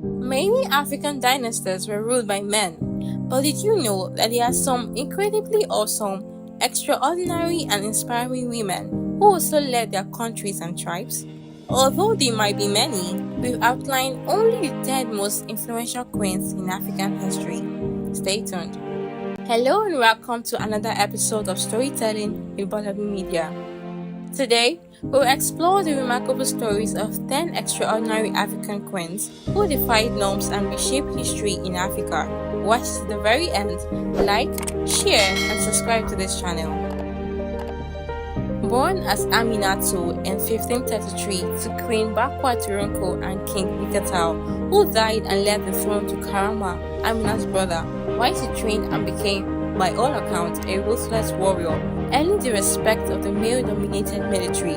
Many African dynasties were ruled by men, but did you know that there are some incredibly awesome, extraordinary, and inspiring women who also led their countries and tribes? Although there might be many, we've outlined only the 10 most influential queens in African history. Stay tuned. Hello and welcome to another episode of Storytelling with Beautiful Media. Today, we'll explore the remarkable stories of 10 extraordinary African queens who defied norms and reshaped history in Africa. Watch to the very end, like, share, and subscribe to this channel. Born as Amina in 1533 to Queen Bakwa Turonko and King Nikatao, who died and left the throne to Karama, Amina's brother, while she trained and became, by all accounts, a ruthless warrior, earning the respect of the male-dominated military.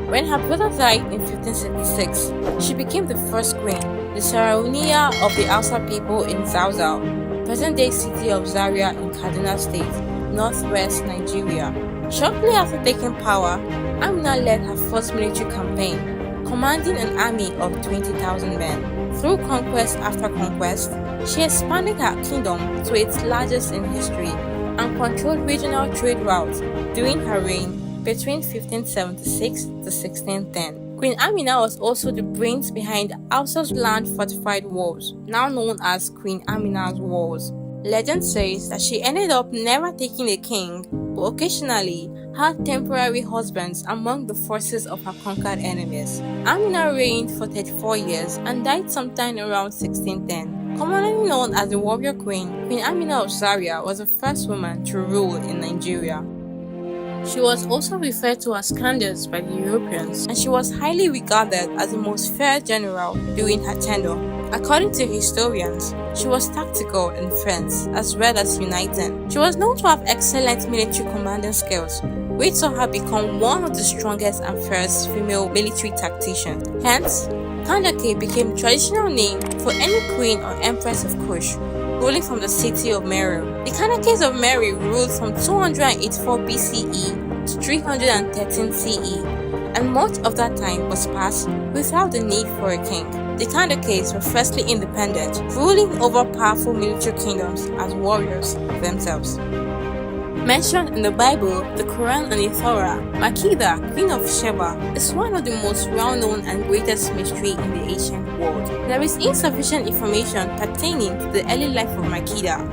When her brother died in 1566, she became the first queen, the Sarauniya of the Hausa people in Zazzau, present-day city of Zaria in Kaduna State, northwest Nigeria. Shortly after taking power, Amina led her first military campaign, commanding an army of 20,000 men. Through conquest after conquest, she expanded her kingdom to its largest in history and controlled regional trade routes during her reign between 1576 to 1610. Queen Amina was also the brains behind Hausa's land-fortified walls, now known as Queen Amina's Walls. Legend says that she ended up never taking a king, but occasionally had temporary husbands among the forces of her conquered enemies. Amina reigned for 34 years and died sometime around 1610. Commonly known as the Warrior Queen, Queen Amina of Zaria was the first woman to rule in Nigeria. She was also referred to as Candace by the Europeans, and she was highly regarded as the most fair general during her tenure. According to historians, she was tactical in defense as well as uniting. She was known to have excellent military commanding skills, which saw her become one of the strongest and first female military tacticians. Hence, Kandake became a traditional name for any queen or empress of Kush, ruling from the city of Meru. The Kandakes of Meru ruled from 284 BCE to 313 CE, and much of that time was passed without the need for a king. The Kandakes were firstly independent, ruling over powerful military kingdoms as warriors themselves. Mentioned in the Bible, the Quran and the Torah, Makeda, Queen of Sheba, is one of the most well-known and greatest mystery in the ancient world. There is insufficient information pertaining to the early life of Makeda,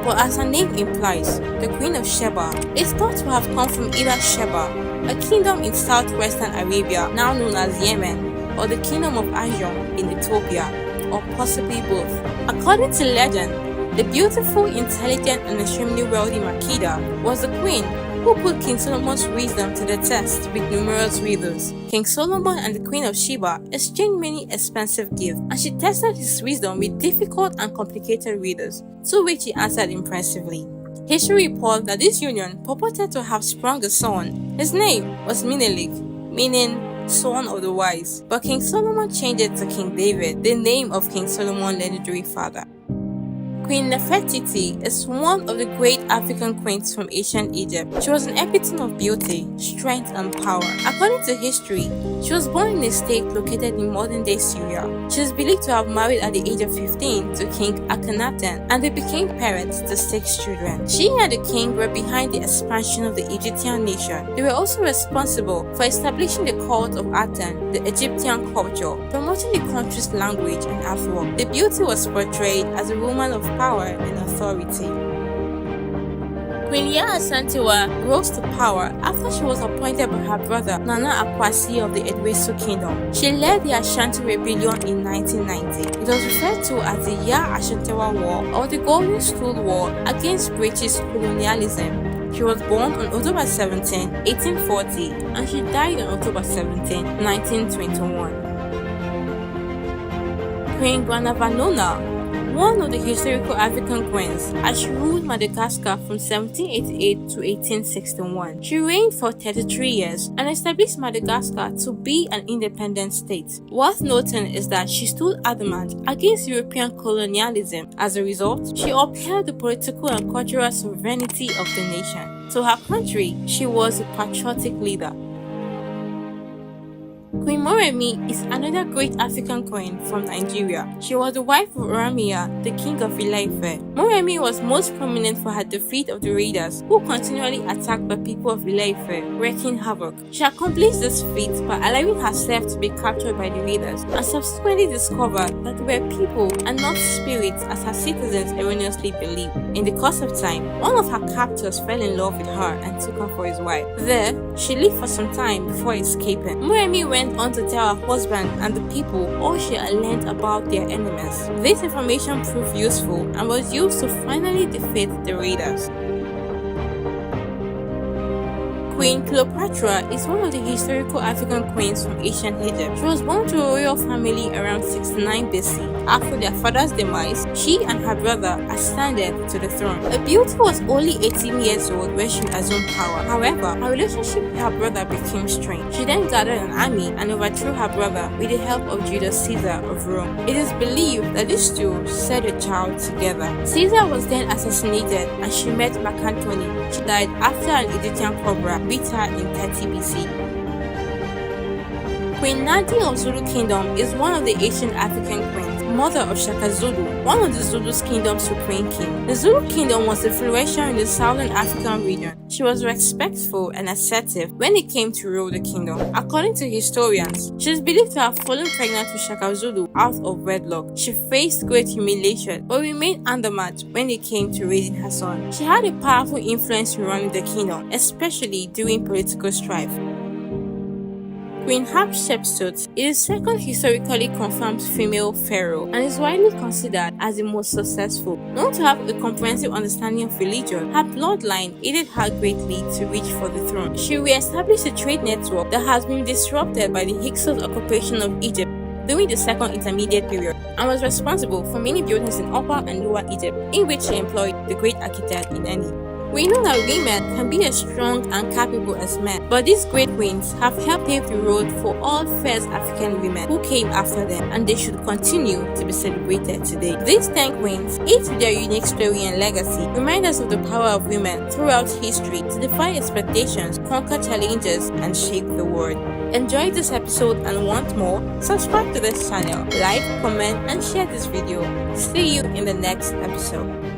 but as her name implies, the Queen of Sheba is thought to have come from either Sheba, a kingdom in southwestern Arabia now known as Yemen, or the Kingdom of Ajam in Ethiopia, or possibly both. According to legend, the beautiful, intelligent, and extremely wealthy Makeda was the queen who put King Solomon's wisdom to the test with numerous riddles. King Solomon and the Queen of Sheba exchanged many expensive gifts, and she tested his wisdom with difficult and complicated riddles, to which he answered impressively. History reports that this union purported to have sprung a son. His name was Menelik, meaning son of the wise, but King Solomon changed it to King David, the name of King Solomon's legendary father. Queen Nefertiti is one of the great African queens from ancient Egypt. She was an epitome of beauty, strength, and power. According to history, she was born in a state located in modern-day Syria. She is believed to have married at the age of 15 to King Akhenaten, and they became parents to 6 children. She and the king were behind the expansion of the Egyptian nation. They were also responsible for establishing the cult of Aten, the Egyptian culture, promoting the country's language and artwork. The beauty was portrayed as a woman of power and authority. Queen Yaa Asantewaa rose to power after she was appointed by her brother Nana Akwasi of the Edwesu Kingdom. She led the Ashanti Rebellion in 1990. It was referred to as the Yaa Asantewaa War or the Golden Stool War against British colonialism. She was born on October 17, 1840, and she died on October 17, 1921. Queen Granavanona, one of the historical African queens, as she ruled Madagascar from 1788 to 1861. She reigned for 33 years and established Madagascar to be an independent state. Worth noting is that she stood adamant against European colonialism. As a result, she upheld the political and cultural sovereignty of the nation. To her country, she was a patriotic leader. Queen Moremi is another great African queen from Nigeria. She was the wife of Oromia, the king of Ile-Ife. Moremi was most prominent for her defeat of the raiders who continually attacked the people of Ile-Ife, wreaking havoc. She accomplished this feat by allowing herself to be captured by the raiders and subsequently discovered that they were people and not spirits as her citizens erroneously believed. In the course of time, one of her captors fell in love with her and took her for his wife. There, she lived for some time before escaping. Moremi went on to tell her husband and the people all she had learned about their enemies. This information proved useful and was used to finally defeat the raiders. Queen Cleopatra is one of the historical African queens from ancient Egypt. She was born to a royal family around 69 BC. After their father's demise, she and her brother ascended to the throne. The beauty was only 18 years old when she assumed power. However, her relationship with her brother became strained. She then gathered an army and overthrew her brother with the help of Julius Caesar of Rome. It is believed that these two had a child together. Caesar was then assassinated and she met Mark Antony. She died after an Egyptian cobra beat her in 30 BC. Queen Nadia of Zulu Kingdom is one of the ancient African queens, mother of Shaka Zulu, one of the Zulu's kingdom's supreme king. The Zulu kingdom was influential in the southern African region. She was respectful and assertive when it came to rule the kingdom. According to historians, she is believed to have fallen pregnant with Shaka Zulu out of wedlock. She faced great humiliation but remained undermatched when it came to raising her son. She had a powerful influence in running the kingdom, especially during political strife. Queen Hatshepsut is the second historically confirmed female pharaoh and is widely considered as the most successful. Known to have a comprehensive understanding of religion, her bloodline aided her greatly to reach for the throne. She re-established a trade network that has been disrupted by the Hyksos occupation of Egypt during the Second Intermediate Period and was responsible for many buildings in Upper and Lower Egypt, in which she employed the great architect Ineni. We know that women can be as strong and capable as men, but these great queens have helped pave the road for all first African women who came after them, and they should continue to be celebrated today. These 10 queens, each with their unique story and legacy, remind us of the power of women throughout history to defy expectations, conquer challenges, and shape the world. Enjoy this episode and want more? Subscribe to this channel, like, comment, and share this video. See you in the next episode.